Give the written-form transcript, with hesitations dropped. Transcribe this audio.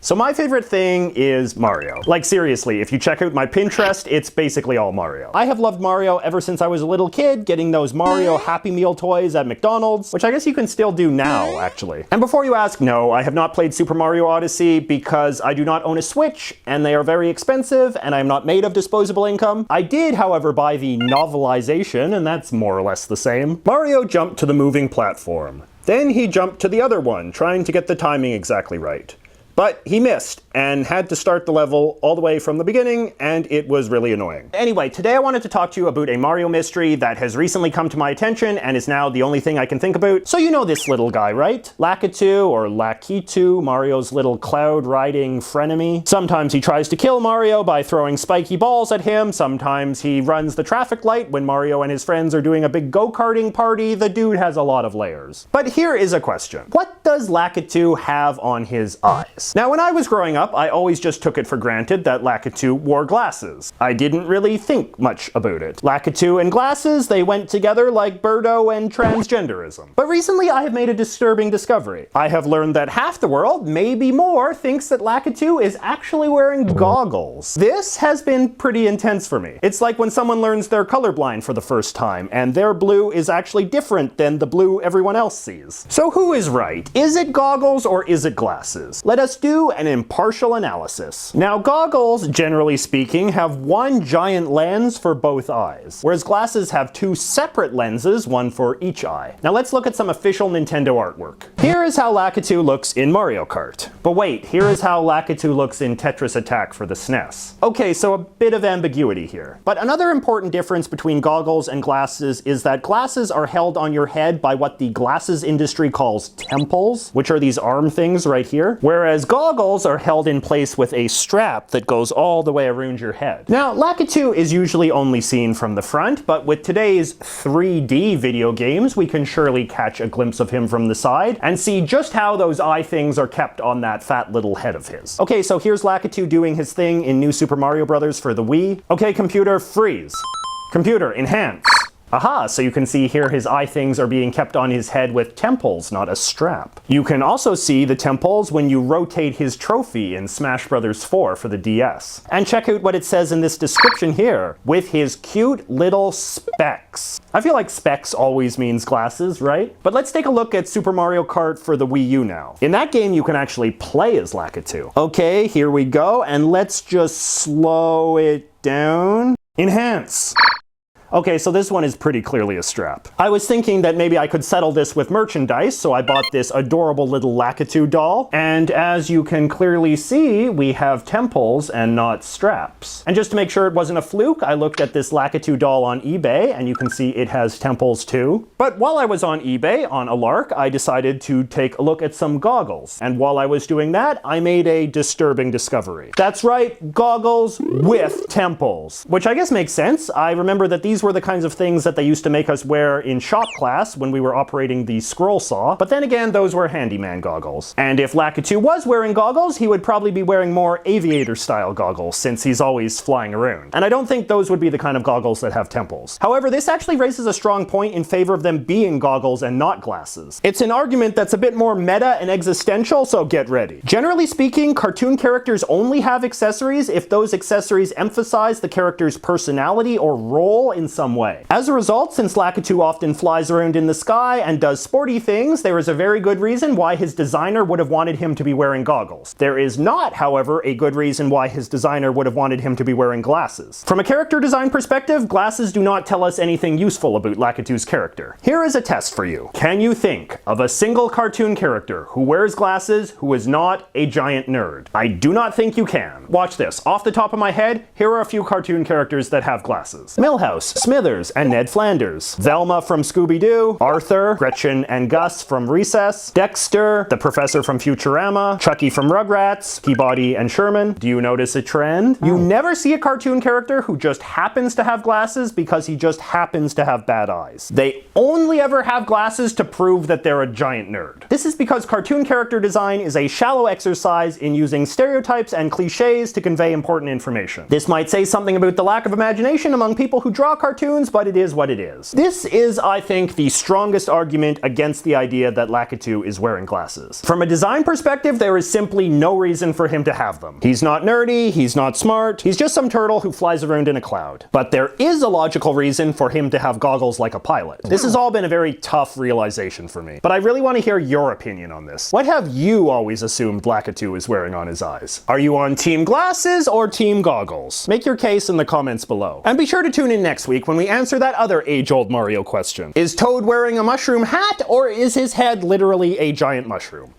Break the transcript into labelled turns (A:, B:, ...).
A: So my favorite thing is Mario. Like seriously, if you check out my Pinterest, it's basically all Mario. I have loved Mario ever since I was a little kid, getting those Mario Happy Meal toys at McDonald's, which I guess you can still do now, actually. And before you ask, no, I have not played Super Mario Odyssey because I do not own a Switch, and they are very expensive, and I'm not made of disposable income. I did, however, buy the novelization, and that's more or less the same. Mario jumped to the moving platform. Then he jumped to the other one, trying to get the timing exactly right. But he missed and had to start the level all the way from the beginning, and it was really annoying. Anyway, today I wanted to talk to you about a Mario mystery that has recently come to my attention and is now the only thing I can think about. So you know this little guy, right? Lakitu, or Lakitu, Mario's little cloud-riding frenemy. Sometimes he tries to kill Mario by throwing spiky balls at him. Sometimes he runs the traffic light when Mario and his friends are doing a big go-karting party. The dude has a lot of layers. But here is a question. What does Lakitu have on his eyes? Now, when I was growing up, I always just took it for granted that Lakitu wore glasses. I didn't really think much about it. Lakitu and glasses, they went together like Birdo and transgenderism. But recently I have made a disturbing discovery. I have learned that half the world, maybe more, thinks that Lakitu is actually wearing goggles. This has been pretty intense for me. It's like when someone learns they're colorblind for the first time, and their blue is actually different than the blue everyone else sees. So who is right? Is it goggles or is it glasses? Let us do an impartial analysis. Now, goggles, generally speaking, have one giant lens for both eyes, whereas glasses have two separate lenses, one for each eye. Now let's look at some official Nintendo artwork. Here is how Lakitu looks in Mario Kart. But wait, here is how Lakitu looks in Tetris Attack for the SNES. Okay, so a bit of ambiguity here. But another important difference between goggles and glasses is that glasses are held on your head by what the glasses industry calls temples, which are these arm things right here, whereas goggles are held in place with a strap that goes all the way around your head. Now, Lakitu is usually only seen from the front, but with today's 3D video games, we can surely catch a glimpse of him from the side and see just how those eye things are kept on that fat little head of his. Okay, so here's Lakitu doing his thing in New Super Mario Bros. For the Wii. Okay, computer, freeze. Computer, enhance. Aha, so you can see here his eye things are being kept on his head with temples, not a strap. You can also see the temples when you rotate his trophy in Smash Bros. 4 for the DS. And check out what it says in this description here, with his cute little specs. I feel like specs always means glasses, right? But let's take a look at Super Mario Kart for the Wii U now. In that game, you can actually play as Lakitu. Okay, here we go, and let's just slow it down. Enhance. Okay, so this one is pretty clearly a strap. I was thinking that maybe I could settle this with merchandise, so I bought this adorable little Lakitu doll. And as you can clearly see, we have temples and not straps. And just to make sure it wasn't a fluke, I looked at this Lakitu doll on eBay, and you can see it has temples too. But while I was on eBay, on a lark, I decided to take a look at some goggles. And while I was doing that, I made a disturbing discovery. That's right, goggles with temples. Which I guess makes sense. I remember that these were the kinds of things that they used to make us wear in shop class when we were operating the scroll saw, but then again, those were handyman goggles. And if Lakitu was wearing goggles, he would probably be wearing more aviator-style goggles, since he's always flying around. And I don't think those would be the kind of goggles that have temples. However, this actually raises a strong point in favor of them being goggles and not glasses. It's an argument that's a bit more meta and existential, so get ready. Generally speaking, cartoon characters only have accessories if those accessories emphasize the character's personality or role in some way. As a result, since Lakitu often flies around in the sky and does sporty things, there is a very good reason why his designer would have wanted him to be wearing goggles. There is not, however, a good reason why his designer would have wanted him to be wearing glasses. From a character design perspective, glasses do not tell us anything useful about Lakitu's character. Here is a test for you. Can you think of a single cartoon character who wears glasses who is not a giant nerd? I do not think you can. Watch this. Off the top of my head, here are a few cartoon characters that have glasses. Milhouse, Smithers, and Ned Flanders. Velma from Scooby-Doo, Arthur, Gretchen and Gus from Recess, Dexter, the Professor from Futurama, Chucky from Rugrats, Peabody and Sherman. Do you notice a trend? You never see a cartoon character who just happens to have glasses because he just happens to have bad eyes. They only ever have glasses to prove that they're a giant nerd. This is because cartoon character design is a shallow exercise in using stereotypes and cliches to convey important information. This might say something about the lack of imagination among people who draw cartoons cartoons, but it is what it is. This is, I think, the strongest argument against the idea that Lakitu is wearing glasses. From a design perspective, there is simply no reason for him to have them. He's not nerdy, he's not smart, he's just some turtle who flies around in a cloud. But there is a logical reason for him to have goggles like a pilot. This has all been a very tough realization for me, but I really want to hear your opinion on this. What have you always assumed Lakitu is wearing on his eyes? Are you on team glasses or team goggles? Make your case in the comments below. And be sure to tune in next week when we answer that other age-old Mario question. Is Toad wearing a mushroom hat, or is his head literally a giant mushroom?